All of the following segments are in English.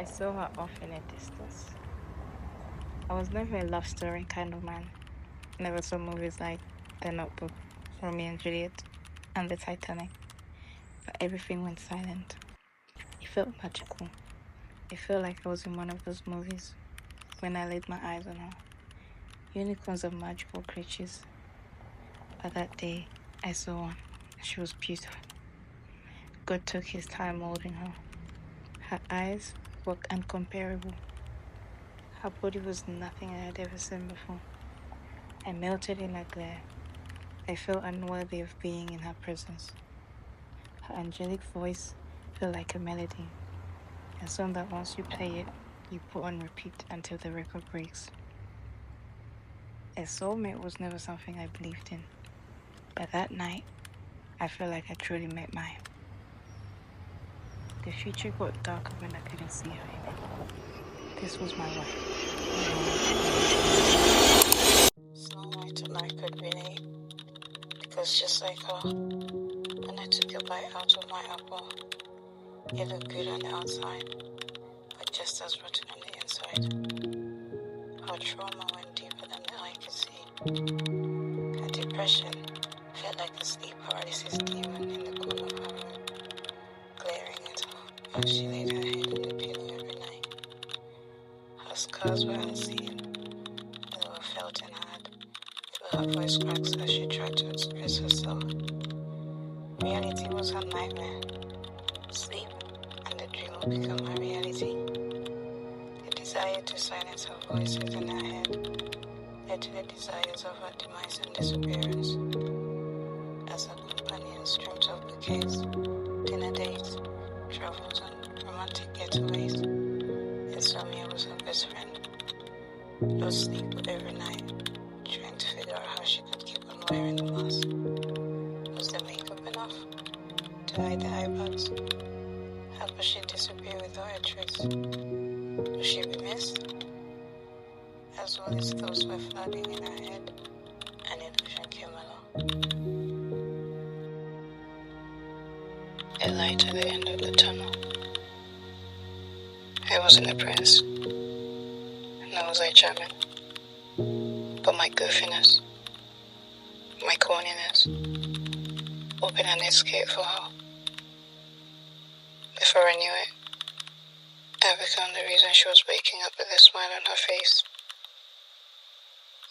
I saw her off in a distance. I was never a love story kind of man. Never saw movies like The Notebook, Romeo and Juliet, and The Titanic. But everything went silent. It felt magical. It felt like I was in one of those movies when I laid my eyes on her. Unicorns are magical creatures. But that day, I saw one. She was beautiful. God took his time molding her. Her eyes were incomparable. Her body was nothing I had ever seen before. I melted in her glare. I felt unworthy of being in her presence. Her angelic voice felt like a melody, a song that once you play it, you put on repeat until the record breaks. A soulmate was never something I believed in, but that night, I felt like I truly met mine. The future got darker when I couldn't see her in it. This was my wife. Snowlight and I could relate, because just like her, when I took a bite out of my apple, it looked good on the outside, but just as rotten on the inside. Her trauma went deeper than the eye could see. Her depression felt like a sleep paralysis demon in the corner of her room, glaring at her as she laid her head on the pillow every night. Her scars were unseen, they were felt and heard, through her voice cracks as she tried to express herself. Reality was her nightmare. Sleep and the dream would become her reality. The desire to silence her voices in her head led to the desires of her demise and disappearance. As her companions dreamt of bouquets, dinner dates, travels, and romantic getaways, insomnia was her best friend. Lost sleep every night, trying to figure out how she could keep on wearing the mask. Was the makeup enough to hide the eye bags? How could she disappear without a trace? Would she be missed? As all these thoughts were flooding in her head, an illusion came along. A light at the end of the tunnel. I wasn't a prince, nor was I charming, but my goofiness, my corniness, opened an escape for her. Before I knew it, I had become the reason she was waking up with a smile on her face.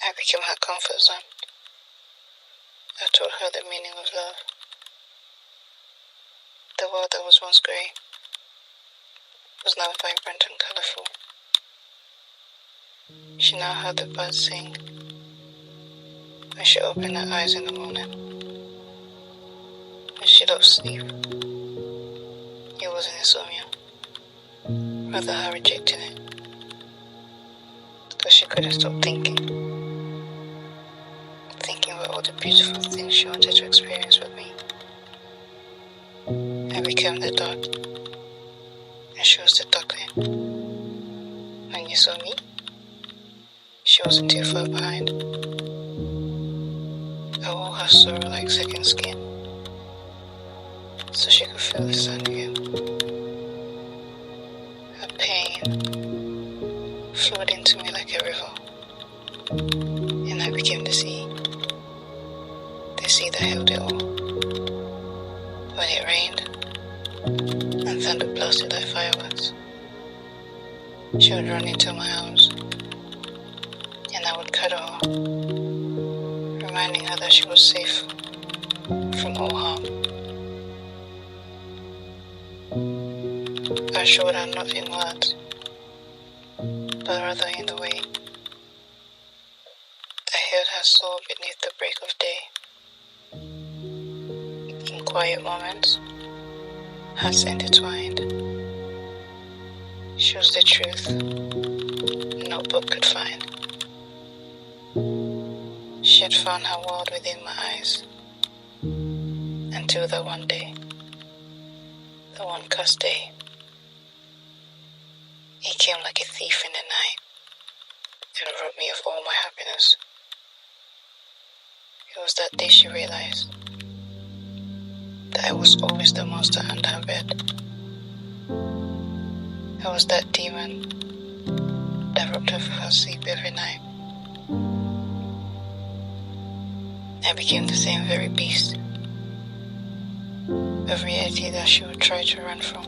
I became her comfort zone. I told her the meaning of love. The world that was once grey was now vibrant and colourful. She now heard the birds sing when she opened her eyes in the morning. When she loved sleep, it wasn't insomnia, rather her rejecting it, because she couldn't stop thinking about all the beautiful things she wanted to experience with me. I became the dot, and she was the duckling. When you saw me, she wasn't too far behind. I wore her sorrow like second skin, so she could feel the sun again. Her pain flowed into me like a river, and I became the sea. The sea that held it all. When it rained and thunder blasted like fireworks, she would run into my arms, and I would cuddle her, reminding her that she was safe from all harm. I showed her not in words, but rather in the way I held her soul beneath the break of day. In quiet moments, hearts intertwined. She was the truth no book could find. She had found her world within my eyes, until that one day, the one cursed day. He came like a thief in the night and robbed me of all my happiness. It was that day she realized that I was always the monster under her bed. I was that demon that robbed her of her sleep every night. I became the same very beast of reality that she would try to run from,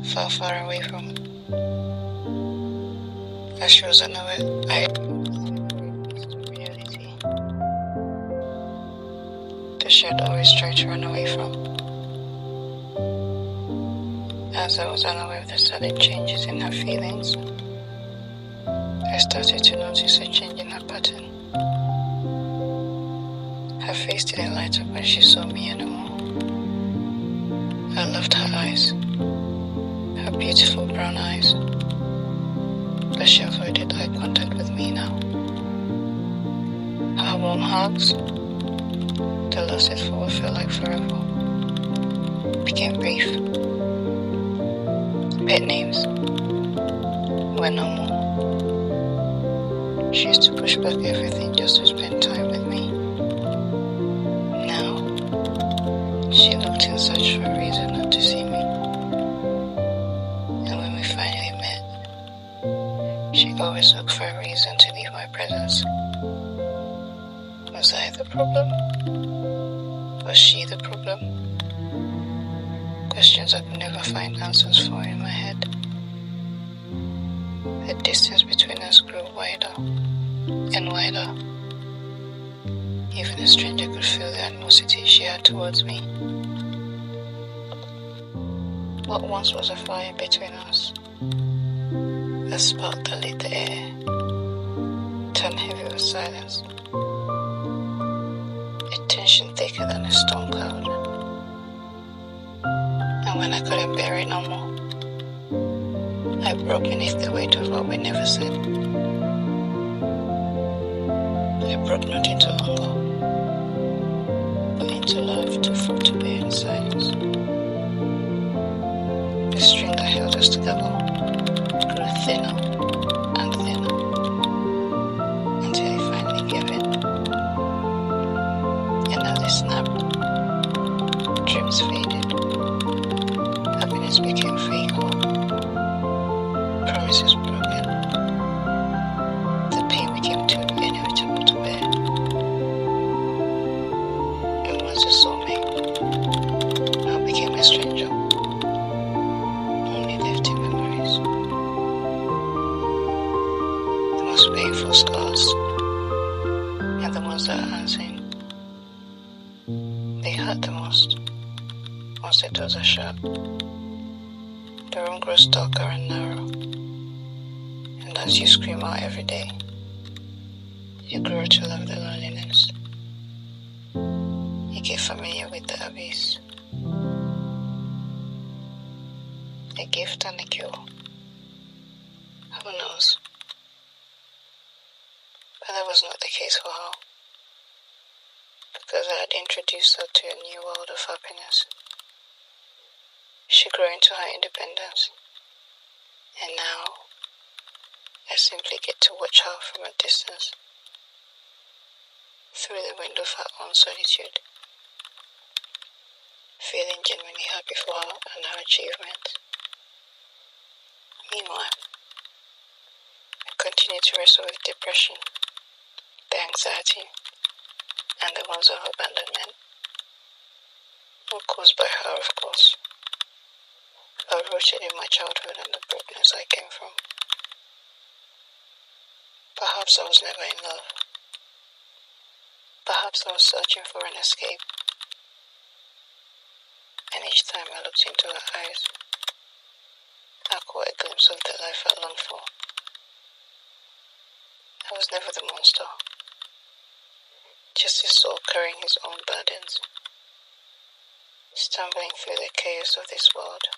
far, far away from. As she was unaware, I became the same very beast of reality that she had always tried to run away from. As I was unaware of the sudden changes in her feelings, I started to notice a change in her pattern. Her face didn't light up when she saw me anymore. I loved her eyes, her beautiful brown eyes, but she avoided eye contact with me now. Her warm hugs, that lasted for what felt like forever, became brief. Pet names were no more. She used to push back everything just to spend time with me. Now, she looked in search for a reason not to see me. And when we finally met, she always looked for a reason to leave my presence. Was I the problem? Was she the problem? Questions I could never find answers for in my head. The distance between us grew wider and wider. Even a stranger could feel the animosity she had towards me. What once was a fire between us, a spark that lit the air, turned heavy with silence, a tension thicker than a storm cloud. And when I couldn't bear it no more, I broke beneath the weight of what we never said. I broke not into anger, but into love too full to bear in silence. The string that held us together grew thinner and thinner until it finally gave in. And as it snapped, dreams faded, happiness became fake hope, promises broken, the pain became too inevitable to bear. And once a soulmate, I became a stranger, only left in memories. The most painful scars, and the ones that are unseen, they hurt the most once the doors are shut. The room grows darker and narrow, and as you scream out every day, you grow to love the loneliness. You get familiar with the abyss. A gift and a cure. Who knows? But that was not the case for her, because I had introduced her to a new world of happiness. She grew into her independence, and now I simply get to watch her from a distance, through the window of her own solitude, feeling genuinely happy for her and her achievements. Meanwhile, I continue to wrestle with depression, the anxiety, and the ones of abandonment, not caused by her, of course, but rooted in my childhood and the brokenness I came from. Perhaps I was never in love. Perhaps I was searching for an escape. And each time I looked into her eyes, I caught a glimpse of the life I longed for. I was never the monster, just his soul carrying his own burdens, stumbling through the chaos of this world,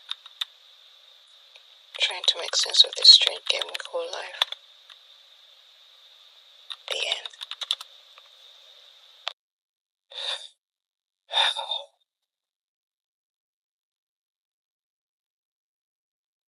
trying to make sense of this strange game we call life. The end.